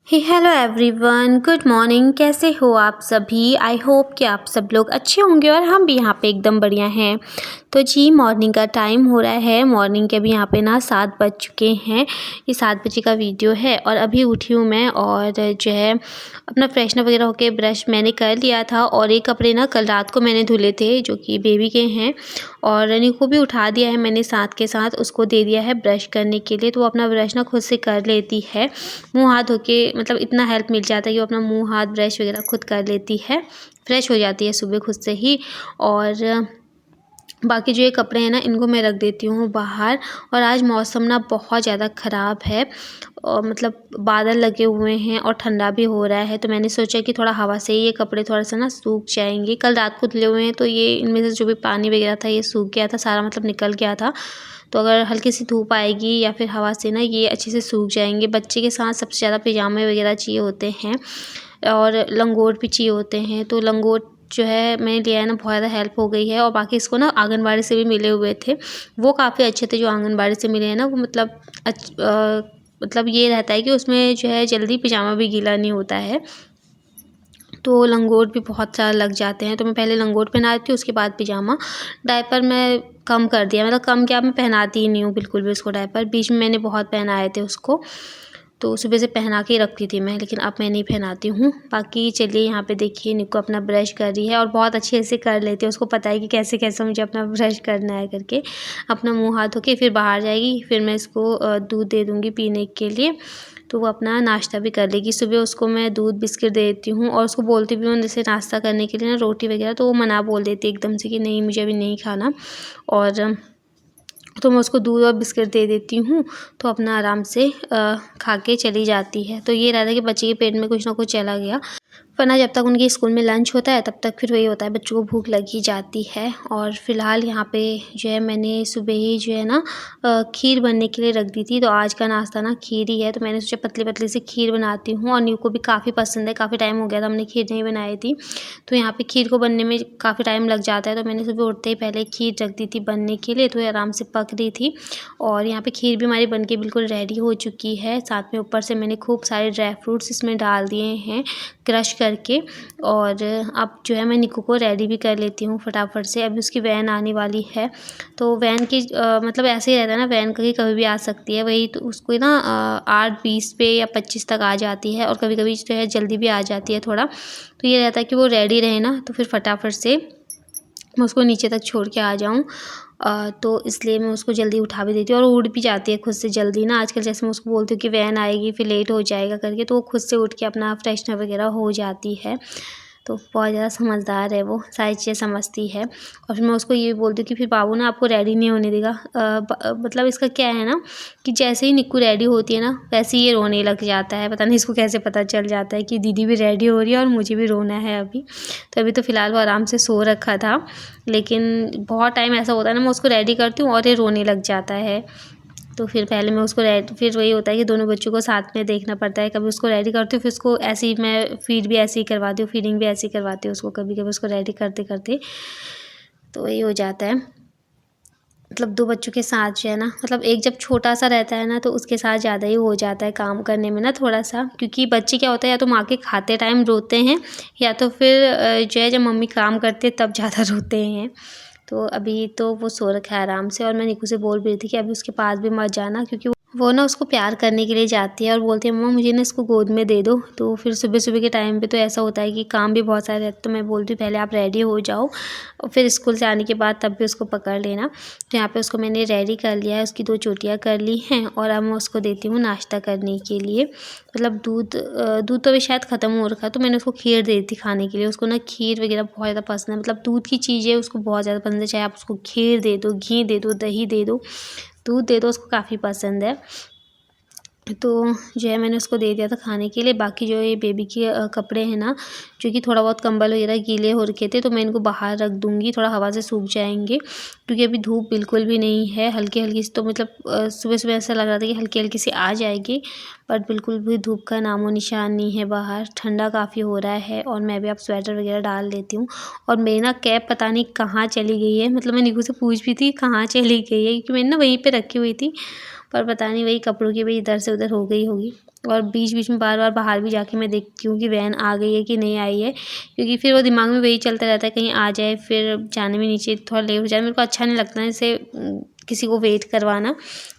Hello everyone, good morning. कैसे हो आप सभी? आई होप कि आप सब लोग अच्छे होंगे और हम भी यहाँ पे एकदम बढ़िया हैं। तो जी मॉर्निंग का टाइम हो रहा है। मॉर्निंग के अभी यहाँ पे ना 7 बज चुके हैं। ये 7 बजे का वीडियो है और अभी उठी हूँ मैं और जो है अपना फ्रेशनर वगैरह होके ब्रश मैंने कर लिया था। और ये कपड़े ना कल रात को मैंने धुले थे जो कि बेबी के हैं और रनी को भी उठा दिया है मैंने, साथ के साथ उसको दे दिया है ब्रश करने के लिए। तो वो अपना ब्रश ना खुद से कर लेती है, मुँह हाथ धो के, मतलब इतना हेल्प मिल जाता है कि वो अपना मुँह हाथ ब्रश वगैरह खुद कर लेती है, फ्रेश हो जाती है सुबह खुद से ही। और बाकी जो ये कपड़े हैं ना इनको मैं रख देती हूँ बाहर। और आज मौसम ना बहुत ज़्यादा ख़राब है और मतलब बादल लगे हुए हैं और ठंडा भी हो रहा है। तो मैंने सोचा कि थोड़ा हवा से ही ये कपड़े थोड़ा सा ना सूख जाएंगे। कल रात को धुले हुए हैं तो ये इनमें से जो भी पानी वगैरह था ये सूख गया था सारा, मतलब निकल गया था। तो अगर हल्की सी धूप आएगी या फिर हवा से ना ये अच्छे से सूख जाएंगे। बच्चे के साथ सबसे ज़्यादा पजामे वगैरह चाहिए होते हैं और लंगोट भी चाहिए होते हैं। तो लंगोट जो है मैंने लिया है ना, बहुत ज़्यादा हेल्प हो गई है। और बाकी इसको ना आंगनबाड़ी से भी मिले हुए थे, वो काफ़ी अच्छे थे जो आंगनबाड़ी से मिले हैं ना। वो मतलब ये रहता है कि उसमें जो है जल्दी पजामा भी गीला नहीं होता है। तो लंगोट भी बहुत सारा लग जाते हैं। तो मैं पहले लंगोट पहनाती थी, उसके बाद पजामा। डायपर मैं कम कर दिया, मतलब कम क्या, मैं पहनाती ही नहीं हूँ बिल्कुल भी उसको डायपर। बीच में मैंने बहुत पहनाए थे उसको, तो सुबह से पहना के ही रखती थी मैं, लेकिन अब मैं नहीं पहनाती हूँ। बाकी चलिए यहाँ पे देखिए निक्को अपना ब्रश कर रही है और बहुत अच्छे से कर लेती है। उसको पता है कि कैसे कैसे मुझे अपना ब्रश करना है करके। अपना मुँह हाथ धो के फिर बाहर जाएगी, फिर मैं इसको दूध दे दूँगी पीने के लिए। तो वो अपना नाश्ता भी कर लेगी। सुबह उसको मैं दूध बिस्किट दे देती हूँ और उसको बोलती भी हूँ जैसे नाश्ता करने के लिए ना रोटी वगैरह, तो वो मना बोल देती है एकदम से कि नहीं मुझे अभी नहीं खाना। और तो मैं उसको दूध और बिस्किट दे देती हूँ तो अपना आराम से खा के चली जाती है। तो ये रहता है कि बच्चे के पेट में कुछ ना कुछ चला गया, वरना जब तक उनके स्कूल में लंच होता है तब तक फिर वही होता है, बच्चों को भूख लगी जाती है। और फ़िलहाल यहाँ पे जो है मैंने सुबह ही जो है ना खीर बनने के लिए रख दी थी। तो आज का नाश्ता ना खीर ही है, तो मैंने सोचा पतली पतली सी खीर बनाती हूँ। और न्यू को भी काफ़ी पसंद है, काफ़ी टाइम हो गया था हमने खीर नहीं बनाई थी। तो यहाँ पे खीर को बनने में काफ़ी टाइम लग जाता है, तो मैंने सुबह उठते ही पहले खीर रख दी थी बनने के लिए। तो ये आराम से पक रही थी और यहाँ पे खीर भी हमारी बन के बिल्कुल रेडी हो चुकी है। साथ में ऊपर से मैंने खूब सारे ड्राई फ्रूट्स इसमें डाल दिए हैं क्रश करके। और अब जो है मैं निक्कू को रेडी भी कर लेती हूँ फटाफट से। अभी उसकी वैन आने वाली है, तो वैन की मतलब ऐसे ही रहता है ना वैन का कि कभी भी आ सकती है। वही तो उसको ना 8:20 पे या 25 तक आ जाती है और कभी कभी जो है जल्दी भी आ जाती है थोड़ा। तो ये रहता है कि वो रेडी रहे ना, तो फिर फटाफट से मैं उसको नीचे तक छोड़ के आ जाऊँ। तो इसलिए मैं उसको जल्दी उठा भी देती हूँ और उठ भी जाती है खुद से जल्दी ना। आजकल जैसे मैं उसको बोलती हूँ कि वैन आएगी फिर लेट हो जाएगा करके, तो वो खुद से उठ के अपना फ्रेशनर वगैरह हो जाती है। तो बहुत ज़्यादा समझदार है वो, सारी चीज़ें समझती है। और फिर मैं उसको ये भी बोलती हूँ कि फिर बाबू ना आपको रेडी नहीं होने देगा। मतलब इसका क्या है ना कि जैसे ही निक्कू रेडी होती है ना वैसे ही ये रोने लग जाता है। पता नहीं इसको कैसे पता चल जाता है कि दीदी भी रेडी हो रही है और मुझे भी रोना है अभी। तो अभी तो फ़िलहाल वो आराम से सो रखा था, लेकिन बहुत टाइम ऐसा होता है ना मैं उसको रेडी करती हूँ और ये रोने लग जाता है। तो फिर पहले मैं उसको फिर वही होता है कि दोनों बच्चों को साथ में देखना पड़ता है। कभी उसको रेडी करती हूँ फिर उसको ऐसे ही मैं फीड भी ऐसे ही करवाती हूँ, फीडिंग भी ऐसे ही करवाती हूँ उसको, कभी कभी उसको रेडी करते करते। तो वही हो जाता है। मतलब 2 बच्चों के साथ जो है ना, मतलब एक जब छोटा सा रहता है ना तो उसके साथ ज़्यादा ही हो जाता है काम करने में ना थोड़ा सा। क्योंकि बच्चे क्या होता है या तो माँ के खाते टाइम रोते हैं या तो फिर जो है जब मम्मी काम करते हैं तब ज़्यादा रोते हैं। तो अभी तो वो सो रखा है आराम से और मैं निक्कू से बोल भी रही थी कि अभी उसके पास भी मत जाना, क्योंकि वो ना उसको प्यार करने के लिए जाती है और बोलती है मम्मा मुझे ना इसको गोद में दे दो। तो फिर सुबह सुबह के टाइम पे तो ऐसा होता है कि काम भी बहुत सारे रहते, तो मैं बोलती हूँ पहले आप रेडी हो जाओ और फिर स्कूल से आने के बाद तब भी उसको पकड़ लेना। तो यहाँ पे उसको मैंने रेडी कर लिया है, उसकी 2 चोटियाँ कर ली हैं और अब मैं उसको देती हूँ नाश्ता करने के लिए। मतलब दूध तो अभी शायद ख़त्म हो रखा है, तो मैंने उसको खीर दे दी थी खाने के लिए। उसको ना खीर वगैरह बहुत ज़्यादा पसंद है, मतलब दूध की चीज़ें उसको बहुत ज़्यादा पसंद है। चाहे आप उसको खीर दे दो, घी दे दो, दही दे दो, दूध दे दो, उसको काफ़ी पसंद है। तो जो है मैंने उसको दे दिया था खाने के लिए। बाकी जो ये बेबी के कपड़े हैं ना, जो कि थोड़ा बहुत कंबल वगैरह गीले हो रखे थे, तो मैं इनको बाहर रख दूँगी, थोड़ा हवा से सूख जाएंगे। क्योंकि अभी धूप बिल्कुल भी नहीं है, हल्की हल्की सी, तो मतलब सुबह सुबह ऐसा लग रहा था कि हल्की हल्की सी आ जाएगी, बट बिल्कुल भी धूप का नामो निशान नहीं है बाहर। ठंडा काफ़ी हो रहा है और मैं भी अब स्वेटर वगैरह डाल लेती हूँ। और मेरी ना कैप पता नहीं कहाँ चली गई है, मतलब मैं निकू से पूछ भी थी कहाँ चली गई है, क्योंकि मैंने ना वहीं पर रखी हुई थी, पर पता नहीं वही कपड़ों की वही इधर से उधर हो गई होगी। और बीच बीच में बार बार बाहर भी जाके मैं देखती हूँ कि वैन आ गई है कि नहीं आई है, क्योंकि फिर वो दिमाग में वही चलता रहता है कहीं आ जाए, फिर जाने में नीचे थोड़ा लेट हो जाए। मेरे को अच्छा नहीं लगता है ऐसे किसी को वेट करवाना।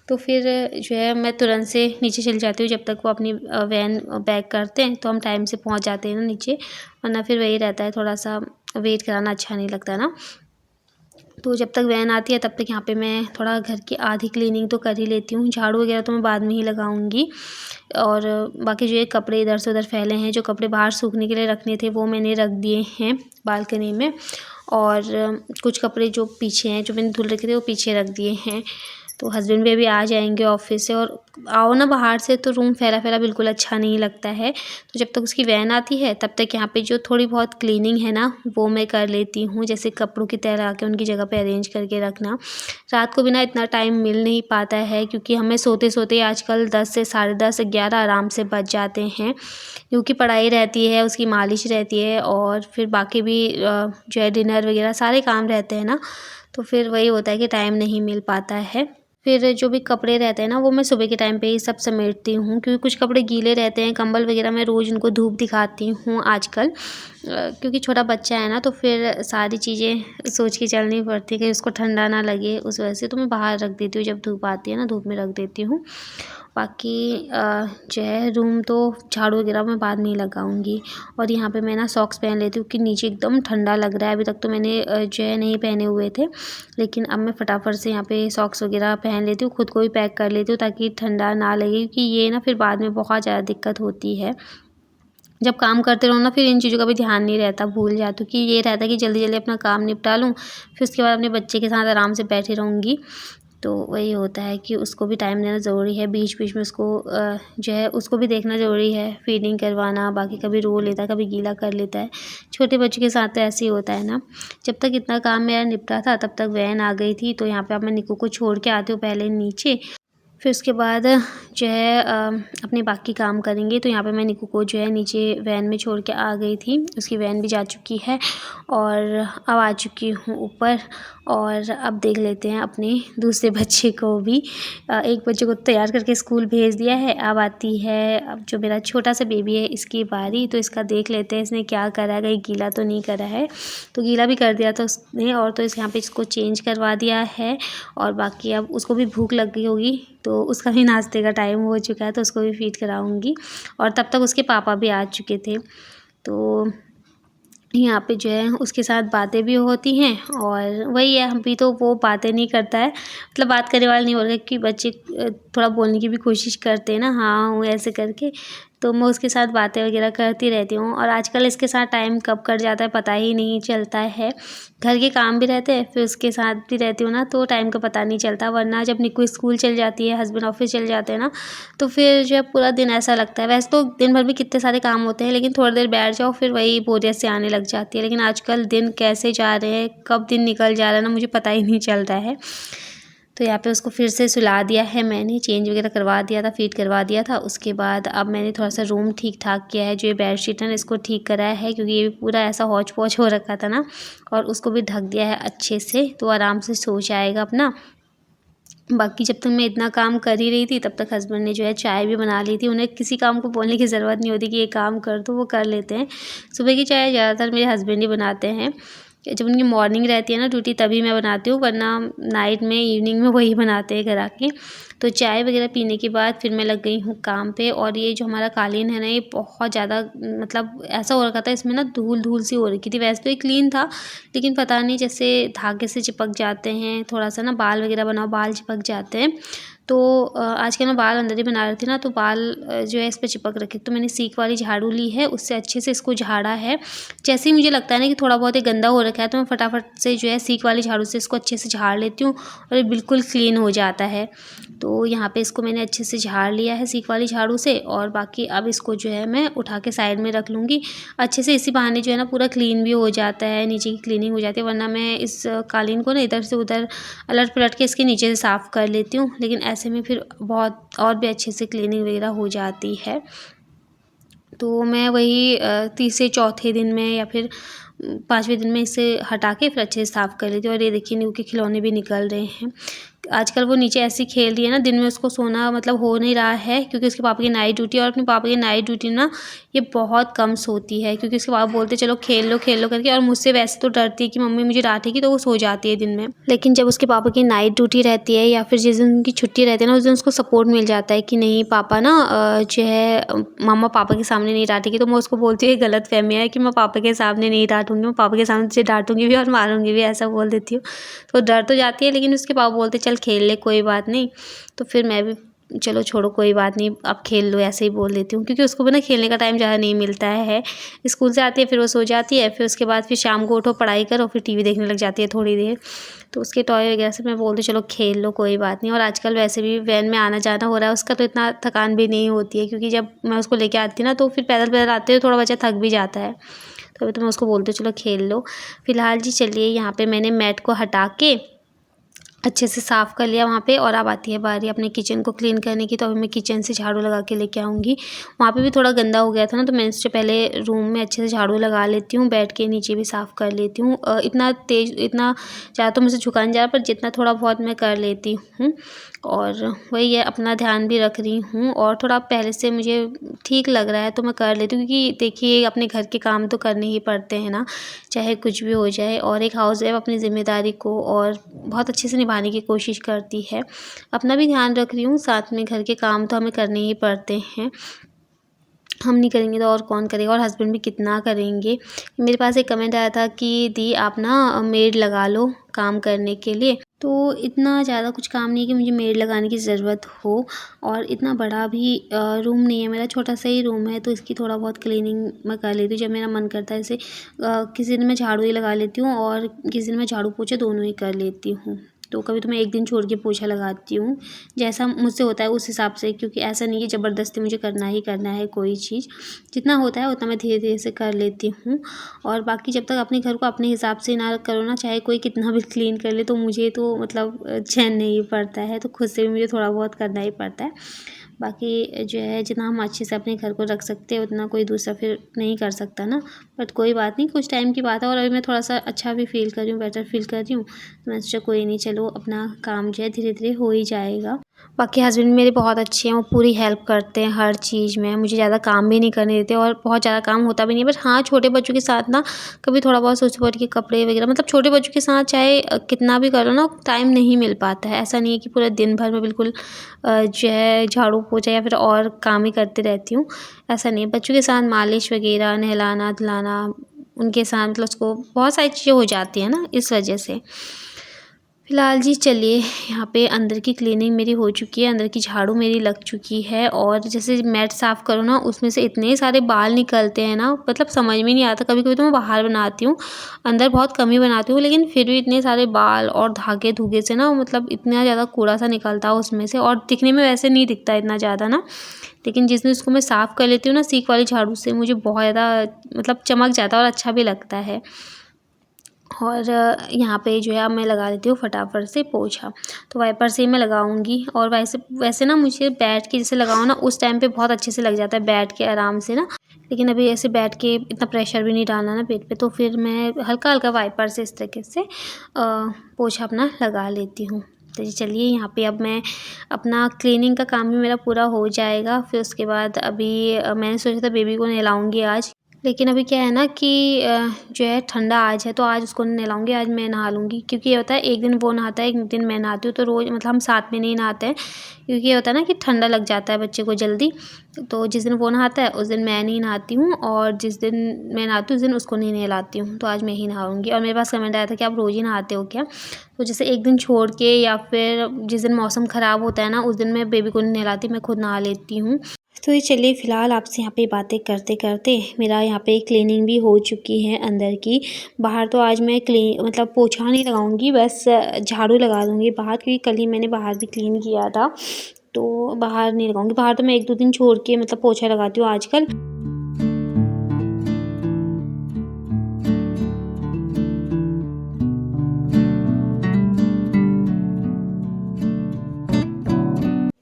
तो फिर जो है मैं तुरंत से नीचे चली जाती हूँ जब तक वो अपनी वैन बैक करते हैं, तो हम टाइम से पहुँच जाते हैं ना नीचे। वरना फिर वही रहता है, थोड़ा सा वेट कराना अच्छा नहीं लगता ना। तो जब तक वैन आती है तब तक यहाँ पे मैं थोड़ा घर की आधी क्लीनिंग तो कर ही लेती हूँ। झाड़ू वगैरह तो मैं बाद में ही लगाऊंगी। और बाकी जो ये कपड़े इधर से उधर फैले हैं, जो कपड़े बाहर सूखने के लिए रखने थे वो मैंने रख दिए हैं बालकनी में। और कुछ कपड़े जो पीछे हैं, जो मैंने धुल रखे थे वो पीछे रख दिए हैं। तो हस्बैंड भी अभी आ जाएंगे ऑफिस से, और आओ ना बाहर से तो रूम फैला फैला बिल्कुल अच्छा नहीं लगता है। तो जब तक उसकी वैन आती है तब तक यहाँ पे जो थोड़ी बहुत क्लीनिंग है ना वो मैं कर लेती हूँ, जैसे कपड़ों की तह लगा के उनकी जगह पे अरेंज करके रखना। रात को भी ना इतना टाइम मिल नहीं पाता है, क्योंकि हमें सोते सोते आजकल 10 से 10:30 11 आराम से बज जाते हैं, क्योंकि पढ़ाई रहती है, उसकी मालिश रहती है, और फिर बाकी भी जो है डिनर वगैरह सारे काम रहते हैं ना। तो फिर वही होता है कि टाइम नहीं मिल पाता है। फिर जो भी कपड़े रहते हैं ना वो मैं सुबह के टाइम पे ही सब समेटती हूँ, क्योंकि कुछ कपड़े गीले रहते हैं। कंबल वगैरह मैं रोज़ उनको धूप दिखाती हूँ आजकल, क्योंकि छोटा बच्चा है ना, तो फिर सारी चीज़ें सोच के चलनी पड़ती है कि उसको ठंडा ना लगे। उस वजह से तो मैं बाहर रख देती हूँ, जब धूप आती है ना धूप में रख देती हूँ। बाकी जो है रूम तो झाड़ू वगैरह मैं बाद में ही लगाऊंगी। और यहाँ पे मैं ना सॉक्स पहन लेती हूँ, क्योंकि नीचे एकदम ठंडा लग रहा है। अभी तक तो मैंने जो है नहीं पहने हुए थे, लेकिन अब मैं फटाफट से यहाँ पे सॉक्स वगैरह पहन लेती हूँ, खुद को भी पैक कर लेती हूँ ताकि ठंडा ना लगे, क्योंकि ये ना फिर बाद में बहुत ज़्यादा दिक्कत होती है। जब काम करते रहो ना फिर इन चीज़ों का भी ध्यान नहीं रहता, भूल जाती हूँ, कि ये रहता है कि जल्दी जल्दी अपना काम निपटा लूँ, फिर उसके बाद अपने बच्चे के साथ आराम से बैठी रहूँगी। तो वही होता है कि उसको भी टाइम देना ज़रूरी है, बीच बीच में उसको जो है उसको भी देखना ज़रूरी है, फीडिंग करवाना। बाकी कभी रो लेता है, कभी गीला कर लेता है। छोटे बच्चे के साथ तो ऐसे ही होता है ना। जब तक इतना काम मेरा निपटा था तब तक वैन आ गई थी। तो यहाँ पे अब मैं निक्कू को छोड़ के आती हूँ पहले नीचे, फिर उसके बाद जो है अपने बाकी काम करेंगे। तो यहाँ पे मैं निक्कू को जो है नीचे वैन में छोड़ के आ गई थी, उसकी वैन भी जा चुकी है और अब आ चुकी हूँ ऊपर। और अब देख लेते हैं अपने दूसरे बच्चे को भी। एक बच्चे को तैयार करके स्कूल भेज दिया है, अब आती है अब जो मेरा छोटा सा बेबी है इसकी बारी। तो इसका देख लेते हैं इसने क्या करा है, कहीं गीला तो नहीं करा है। तो गीला भी कर दिया था उसने, और तो यहाँ पे इसको चेंज करवा दिया है। और बाकी अब उसको भी भूख लग गई होगी, तो उसका भी नाश्ते का टाइम हो चुका है, तो उसको भी फीड कराऊंगी। और तब तक उसके पापा भी आ चुके थे। तो यहाँ पे जो है उसके साथ बातें भी होती हैं, और वही है अभी तो वो बातें नहीं करता है, मतलब बात करने वाला नहीं हो रहा है, कि बच्चे थोड़ा बोलने की भी कोशिश करते हैं ना, हाँ हूँ ऐसे करके। तो मैं उसके साथ बातें वगैरह करती रहती हूँ, और आजकल इसके साथ टाइम कब कट जाता है पता ही नहीं चलता है। घर के काम भी रहते हैं, फिर उसके साथ भी रहती हूँ ना, तो टाइम का पता नहीं चलता। वरना जब निक्कू स्कूल चल जाती है, हस्बैंड ऑफिस चल जाते हैं ना, तो फिर जो है पूरा दिन ऐसा लगता है। वैसे तो दिन भर में कितने सारे काम होते हैं, लेकिन थोड़ी देर बैठ जाओ फिर वही बोरियत से आने लग जाती है। लेकिन आजकल दिन कैसे जा रहे हैं, कब दिन निकल जा रहा है ना, मुझे पता ही नहीं चल रहा है। तो यहाँ पे उसको फिर से सुला दिया है मैंने, चेंज वगैरह करवा दिया था, फीड करवा दिया था। उसके बाद अब मैंने थोड़ा सा रूम ठीक ठाक किया है, जो ये बेडशीट है ना इसको ठीक कराया है, क्योंकि ये भी पूरा ऐसा हौच पौच हो रखा था ना। और उसको भी ढक दिया है अच्छे से, तो आराम से सो जाएगा अपना। बाकी जब तक मैं इतना काम कर ही रही थी तब तक हस्बैंड ने जो है चाय भी बना ली थी। उन्हें किसी काम को बोलने की ज़रूरत नहीं होती कि ये काम कर दो, वो कर लेते हैं। सुबह की चाय ज़्यादातर मेरे हस्बैंड ही बनाते हैं। जब उनकी मॉर्निंग रहती है ना ड्यूटी तभी मैं बनाती हूँ, वरना नाइट में इवनिंग में वही बनाते हैं घर आके। तो चाय वगैरह पीने के बाद फिर मैं लग गई हूँ काम पे। और ये जो हमारा कालीन है ना, ये बहुत ज़्यादा मतलब ऐसा हो रखा था, इसमें ना धूल धूल सी हो रखी थी। वैसे तो ये क्लीन था, लेकिन पता नहीं जैसे धागे से चिपक जाते हैं, थोड़ा सा ना बाल वगैरह बनाओ बाल चिपक जाते हैं। तो आज के मैं बाल अंदर ही बना रही थी ना, तो बाल जो है इस पर चिपक रखे। तो मैंने सीक वाली झाड़ू ली है, उससे अच्छे से इसको झाड़ा है। जैसे ही मुझे लगता है ना कि थोड़ा बहुत ही गंदा हो रखा है, तो मैं फटाफट से जो है सीक वाली झाड़ू से इसको अच्छे से झाड़ लेती हूँ, और ये बिल्कुल क्लीन हो जाता है। तो यहाँ पे इसको मैंने अच्छे से झाड़ लिया है सीक वाली झाड़ू से। और बाकी अब इसको जो है मैं उठा के साइड में रख लूँगी अच्छे से। इसी बहाने जो है ना पूरा क्लीन भी हो जाता है, नीचे की क्लीनिंग हो जाती है। वरना मैं इस कालीन को ना इधर से उधर अलट पलट के इसके नीचे से साफ़ कर लेती हूँ, लेकिन ऐसे में फिर बहुत और भी अच्छे से क्लीनिंग वगैरह हो जाती है। तो मैं वही तीसरे चौथे दिन में या फिर 5वें दिन में इसे हटा के फिर अच्छे से साफ़ कर लेती हूँ। और ये देखिए न्यू के खिलौने भी निकल रहे हैं। आजकल वो नीचे ऐसी खेल रही है ना, दिन में उसको सोना मतलब हो नहीं रहा है क्योंकि उसके पापा की नाइट ड्यूटी है। और अपने पापा की नाइट ड्यूटी ना ये बहुत कम सोती है क्योंकि उसके पापा बोलते चलो खेल लो करके। और मुझसे वैसे तो डरती है कि मम्मी मुझे डांटेगी, तो वो सो जाती है दिन में। लेकिन जब उसके पापा की नाइट ड्यूटी रहती है या फिर जिस दिन उनकी छुट्टी रहती है ना, उस दिन उसको सपोर्ट मिल जाता है कि नहीं पापा ना जो है मम्मा पापा के सामने नहीं डांटेगी। तो मैं उसको बोलती हूँ ये गलत फहमी है कि मैं पापा के सामने नहीं डांटूंगी, मैं पापा के सामने तुझे डांटूंगी भी और मारूंगी भी, ऐसा बोल देती हूँ। तो डर तो जाती है, लेकिन उसके पापा बोलते चल खेल ले कोई बात नहीं। तो फिर मैं भी चलो छोड़ो कोई बात नहीं, अब खेल लो, ऐसे ही बोल देती हूँ क्योंकि उसको भी ना खेलने का टाइम ज़्यादा नहीं मिलता है। स्कूल से आती है फिर वो सो जाती है, फिर उसके बाद फिर शाम को उठो पढ़ाई करो, फिर टीवी देखने लग जाती है थोड़ी देर। तो उसके टॉय वगैरह से मैं बोलती चलो खेल लो कोई बात नहीं। और आजकल वैसे भी वैन में आना जाना हो रहा है उसका, तो इतना थकान भी नहीं होती है क्योंकि जब मैं उसको लेके आती ना तो फिर पैदल पैदल आते हुए थोड़ा बच्चा थक भी जाता है। तो अभी तो मैं उसको बोलती हूँ चलो खेल लो। फिलहाल जी चलिए यहाँ पे मैंने मैट को हटा के अच्छे से साफ़ कर लिया वहाँ पे। और अब आती है बारी अपने किचन को क्लीन करने की। तो अभी मैं किचन से झाड़ू लगा के लेके आऊँगी। वहाँ पे भी थोड़ा गंदा हो गया था ना, तो मैं इससे पहले रूम में अच्छे से झाड़ू लगा लेती हूँ, बेड के नीचे भी साफ़ कर लेती हूँ। इतना तेज़ इतना ज़्यादा तो मुझसे झुका नहीं जा रहा, पर जितना थोड़ा बहुत मैं कर लेती हूँ। और वही है, अपना ध्यान भी रख रही हूँ और थोड़ा पहले से मुझे ठीक लग रहा है तो मैं कर लेती हूँ क्योंकि देखिए अपने घर के काम तो करने ही पड़ते हैं ना, चाहे कुछ भी हो जाए। और एक हाउस वाइफ अपनी ज़िम्मेदारी को और बहुत अच्छे से निभाने की कोशिश करती है। अपना भी ध्यान रख रही हूँ, साथ में घर के काम तो हमें करने ही पड़ते हैं। हम नहीं करेंगे तो और कौन करेगा, और हस्बैंड भी कितना करेंगे। मेरे पास एक कमेंट आया था कि दी आप ना मेड लगा लो काम करने के लिए। तो इतना ज़्यादा कुछ काम नहीं है कि मुझे मेड लगाने की ज़रूरत हो। और इतना बड़ा भी रूम नहीं है मेरा, छोटा सा ही रूम है, तो इसकी थोड़ा बहुत क्लीनिंग मैं कर लेती हूँ जब मेरा मन करता है। जैसे किसी दिन मैं झाड़ू ही लगा लेती हूँ और किसी दिन मैं झाड़ू पोछा दोनों ही कर लेती हूँ। तो कभी तो मैं एक दिन छोड़ के पोछा लगाती हूँ, जैसा मुझसे होता है उस हिसाब से, क्योंकि ऐसा नहीं है ज़बरदस्ती मुझे करना ही करना है कोई चीज़। जितना होता है उतना मैं धीरे धीरे से कर लेती हूँ। और बाकी जब तक अपने घर को अपने हिसाब से ना करो ना, चाहे कोई कितना भी क्लीन कर ले, तो मुझे तो मतलब चैन नहीं पड़ता है। तो खुद से भी मुझे थोड़ा बहुत करना ही पड़ता है। बाकी जो है जितना हम अच्छे से अपने घर को रख सकते हैं उतना कोई दूसरा फिर नहीं कर सकता ना। बट कोई बात नहीं, कुछ टाइम की बात है और अभी मैं थोड़ा सा अच्छा भी फील कर रही हूँ, बेटर फील कर रही हूँ। तो मैं सोचा कोई नहीं, चलो अपना काम जो है धीरे धीरे हो ही जाएगा। बाकी हस्बैंड मेरे बहुत अच्छे हैं, वो पूरी हेल्प करते हैं हर चीज़ में, मुझे ज़्यादा काम भी नहीं करने देते और बहुत ज़्यादा काम होता भी नहीं है। बट हाँ, छोटे बच्चों के साथ ना कभी थोड़ा बहुत सोच पड़ के कपड़े वगैरह, मतलब छोटे बच्चों के साथ चाहे कितना भी करो ना, टाइम नहीं मिल पाता है। ऐसा नहीं है कि पूरे दिन भर में बिल्कुल जो है झाड़ू पोछा या फिर और काम ही करते रहती हूँ, ऐसा नहीं है। बच्चों के साथ मालिश वगैरह, नहलाना धुलाना, उनके साथ मतलब उसको बहुत सारी चीज़ें हो जाती हैं ना, इस वजह से। फिलहाल जी चलिए, यहाँ पे अंदर की क्लीनिंग मेरी हो चुकी है, अंदर की झाड़ू मेरी लग चुकी है। और जैसे मैट साफ़ करो ना, उसमें से इतने सारे बाल निकलते हैं ना, मतलब समझ में नहीं आता। कभी कभी तो मैं बाहर बनाती हूँ, अंदर बहुत कम ही बनाती हूँ, लेकिन फिर भी इतने सारे बाल और धागे धुगे से ना, मतलब इतना ज़्यादा कूड़ा सा निकलता है उसमें से। और दिखने में वैसे नहीं दिखता इतना ज़्यादा ना, लेकिन जिस दिन उसको मैं साफ़ कर लेती हूँ ना सीक वाली झाड़ू से, मुझे बहुत ज़्यादा मतलब चमक जाता है और अच्छा भी लगता है। और यहाँ पे जो है अब मैं लगा देती हूँ फटाफट से पोछा। तो वाइपर से ही मैं लगाऊंगी। और वैसे वैसे ना मुझे बैठ के जैसे लगाओ ना, उस टाइम पे बहुत अच्छे से लग जाता है बैठ के आराम से ना। लेकिन अभी ऐसे बैठ के इतना प्रेशर भी नहीं डालना ना पेट पे, तो फिर मैं हल्का हल्का वाइपर से इस तरीके से पोछा अपना लगा लेती हूँ। तो जी चलिए, यहाँ पे अब मैं अपना क्लीनिंग का काम भी मेरा पूरा हो जाएगा। फिर उसके बाद अभी मैंने सोचा था बेबी को नहलाऊंगी आज, लेकिन अभी क्या है ना कि जो है ठंडा आज है, तो आज उसको नहीं नहलाऊंगी, आज मैं नहा लूँगी। क्योंकि ये होता है एक दिन वो नहाता है एक दिन मैं नहाती हूँ, तो रोज़ मतलब हम साथ में नहीं नहाते हैं, क्योंकि ये होता है ना कि ठंडा लग जाता है बच्चे को जल्दी। तो जिस दिन वो नहाता है उस दिन मैं नहीं नहाती हूँ, और जिस दिन मैं नहाती हूँ उस दिन उसको नहीं नहलाती हूँ। तो आज मैं ही नहाऊंगी। और मेरे पास कमेंट आया था कि आप रोज़ ही नहाते हो क्या? तो जैसे एक दिन छोड़ के या फिर जिस दिन मौसम ख़राब होता है ना, उस दिन मैं बेबी को नहीं नहलाती, मैं खुद नहा लेती हूँ। तो ये चलिए, फ़िलहाल आपसे यहाँ पे बातें करते करते मेरा यहाँ पे क्लीनिंग भी हो चुकी है अंदर की। बाहर तो आज मैं मतलब पोछा नहीं लगाऊंगी, बस झाड़ू लगा दूंगी बाहर, क्योंकि कल ही मैंने बाहर भी क्लीन किया था। तो बाहर नहीं लगाऊंगी, बाहर तो मैं 1-2 दिन छोड़ के मतलब पोछा लगाती हूँ आजकल।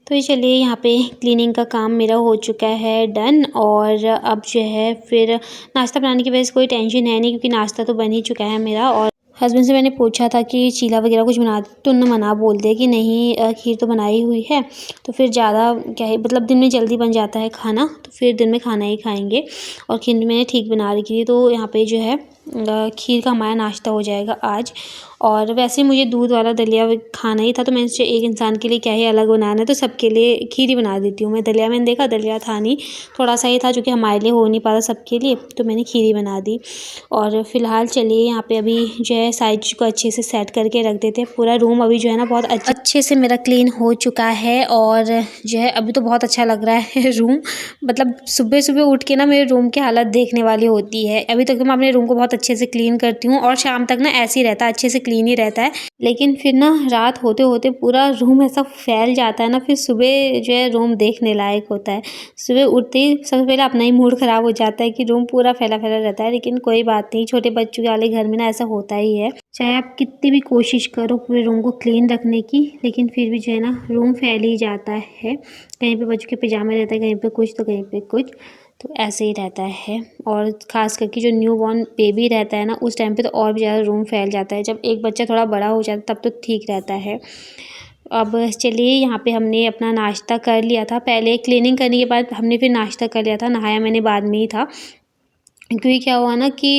तो ये चलिए, यहाँ पे क्लीनिंग का काम मेरा हो चुका है डन। और अब जो है फिर नाश्ता बनाने की वजह से कोई टेंशन है नहीं, क्योंकि नाश्ता तो बन ही चुका है मेरा। और हस्बैंड से मैंने पूछा था कि चीला वगैरह कुछ बना दे, तो उन्होंने मना बोल दिया कि नहीं, खीर तो बनाई हुई है, तो फिर ज़्यादा क्या है, मतलब दिन में जल्दी बन जाता है खाना, तो फिर दिन में खाना ही खाएंगे। और खीर मैंने ठीक बना रखी थी, तो यहाँ पे जो है खीर का हमारा नाश्ता हो जाएगा आज। और वैसे मुझे दूध वाला दलिया खाना ही था, तो मैंने सोचा एक इंसान के लिए क्या ही अलग बनाना है, तो सबके लिए खीर ही बना देती हूँ मैं। दलिया मैंने देखा दलिया था नहीं, थोड़ा सा ही था, जो कि हमारे लिए हो नहीं पाता सबके लिए, तो मैंने खीर ही बना दी। और फिलहाल चलिए यहाँ पे अभी जो है सारी चीज़ को अच्छे से सेट करके रख देते हैं। पूरा रूम अभी जो है ना बहुत अच्छे से मेरा क्लीन हो चुका है, और जो है अभी तो बहुत अच्छा लग रहा है रूम। मतलब सुबह सुबह उठ के ना मेरे रूम की हालत देखने वाली होती है। अभी तक तो मैं अपने रूम को बहुत अच्छे से क्लीन करती हूँ, और शाम तक ना ऐसे ही रहता है, अच्छे से क्लीन ही रहता है। लेकिन फिर ना रात होते होते पूरा रूम ऐसा फैल जाता है ना, फिर सुबह जो है रूम देखने लायक होता है। सुबह उठते ही सबसे पहले अपना ही मूड ख़राब हो जाता है कि रूम पूरा फैला फैला रहता है, लेकिन कोई बात नहीं, छोटे बच्चों वाले घर में ना ऐसा होता ही है। चाहे आप कितनी भी कोशिश करो पूरे रूम को क्लीन रखने की, लेकिन फिर भी जो है ना रूम फैल ही जाता है। कहीं पे बच्चों के पजामे रहते हैं, कहीं पे कुछ तो कहीं पे कुछ, तो ऐसे ही रहता है। और ख़ास करके जो न्यू बॉर्न बेबी रहता है ना, उस टाइम पे तो और भी ज़्यादा रूम फैल जाता है। जब एक बच्चा थोड़ा बड़ा हो जाता है तब तो ठीक रहता है। अब चलिए यहाँ पे हमने अपना नाश्ता कर लिया था, पहले क्लीनिंग करने के बाद हमने फिर नाश्ता कर लिया था। नहाया मैंने बाद में ही था, क्योंकि क्या हुआ ना कि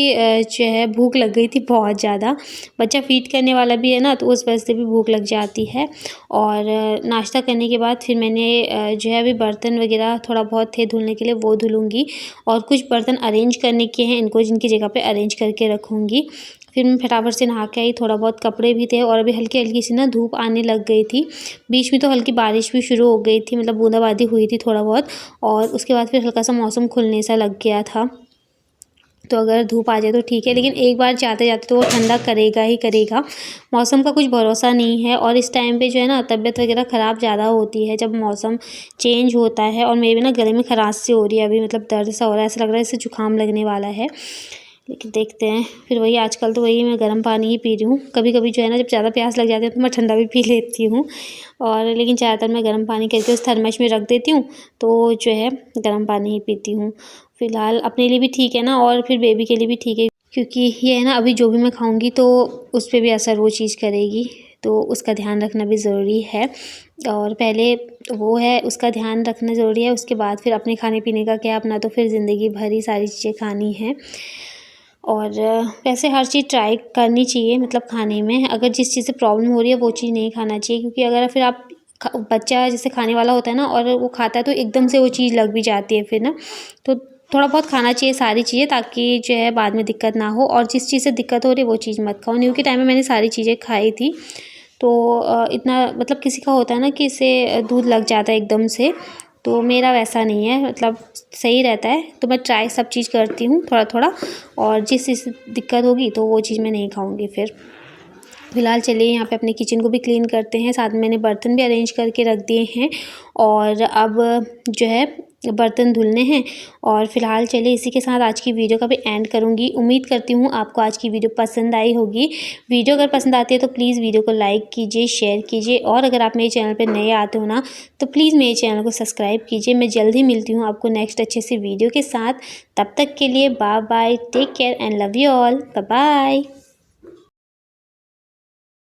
जो है भूख लग गई थी बहुत ज़्यादा। बच्चा फ़ीड करने वाला भी है ना, तो उस वजह से भी भूख लग जाती है। और नाश्ता करने के बाद फिर मैंने जो है अभी बर्तन वगैरह थोड़ा बहुत थे धुलने के लिए, वो धुलूँगी। और कुछ बर्तन अरेंज करने के हैं, इनको जिनकी जगह पे अरेंज करके रखूँगी। फिर मैं फटाफट से नहा के आई, थोड़ा बहुत कपड़े भी थे, और अभी हल्की हल्की सी ना धूप आने लग गई थी। बीच में तो हल्की बारिश भी शुरू हो गई थी, मतलब बूंदाबांदी हुई थी थोड़ा बहुत, और उसके बाद फिर हल्का सा मौसम खुलने सा लग गया था। तो अगर धूप आ जाए तो ठीक है, लेकिन एक बार जाते जाते तो वो ठंडा करेगा ही करेगा। मौसम का कुछ भरोसा नहीं है, और इस टाइम पे जो है ना तबीयत वगैरह ख़राब ज़्यादा होती है जब मौसम चेंज होता है। और मेरे भी ना गले में खराश सी हो रही है अभी, मतलब दर्द सा हो रहा है, ऐसा लग रहा है इससे जुकाम लगने वाला है। लेकिन देखते हैं। फिर वही आजकल तो वही मैं गर्म पानी ही पी रही हूँ। कभी कभी जो है ना जब ज़्यादा प्यास लग जाती है तो मैं ठंडा भी पी लेती हूँ, और लेकिन ज़्यादातर मैं गर्म पानी करके उस थर्मस में रख देती हूँ, तो जो है गर्म पानी ही पीती हूँ। फ़िलहाल अपने लिए भी ठीक है ना, और फिर बेबी के लिए भी ठीक है, क्योंकि ये है ना अभी जो भी मैं खाऊंगी तो उस पर भी असर वो चीज़ करेगी, तो उसका ध्यान रखना भी ज़रूरी है। और पहले वो है उसका ध्यान रखना ज़रूरी है, उसके बाद फिर अपने खाने पीने का क्या, अपना तो फिर ज़िंदगी भर ही सारी चीज़ें खानी हैं। और वैसे हर चीज़ ट्राई करनी चाहिए, मतलब खाने में अगर जिस चीज़ से प्रॉब्लम हो रही है वो चीज़ नहीं खाना चाहिए, क्योंकि अगर फिर आप बच्चा जैसे खाने वाला होता है ना और वो खाता है तो एकदम से वो चीज़ लग भी जाती है फिर ना, तो थोड़ा बहुत खाना चाहिए सारी चीज़ें, ताकि जो है बाद में दिक्कत ना हो। और जिस चीज़ से दिक्कत हो रही है वो चीज़ मत खाओ। न्यू के टाइम में मैंने सारी चीज़ें खाई थी, तो इतना मतलब किसी का होता है ना कि इसे दूध लग जाता है एकदम से, तो मेरा वैसा नहीं है, मतलब सही रहता है। तो मैं ट्राई सब चीज़ करती हूँ थोड़ा थोड़ा, और जिस चीज़ से दिक्कत होगी तो वो चीज़ मैं नहीं खाऊंगी फिर। फ़िलहाल चलिए यहाँ पे अपने किचन को भी क्लीन करते हैं, साथ में मैंने बर्तन भी अरेंज करके रख दिए हैं, और अब जो है बर्तन धुलने हैं। और फ़िलहाल चलिए इसी के साथ आज की वीडियो का भी एंड करूँगी। उम्मीद करती हूँ आपको आज की वीडियो पसंद आई होगी। वीडियो अगर पसंद आती है तो प्लीज़ वीडियो को लाइक कीजिए, शेयर कीजिए, और अगर आप मेरे चैनल पर नए आते हो ना तो प्लीज़ मेरे चैनल को सब्सक्राइब कीजिए। मैं जल्द ही मिलती हूँ आपको नेक्स्ट अच्छे से वीडियो के साथ। तब तक के लिए bye bye, take care and love you all, bye bye.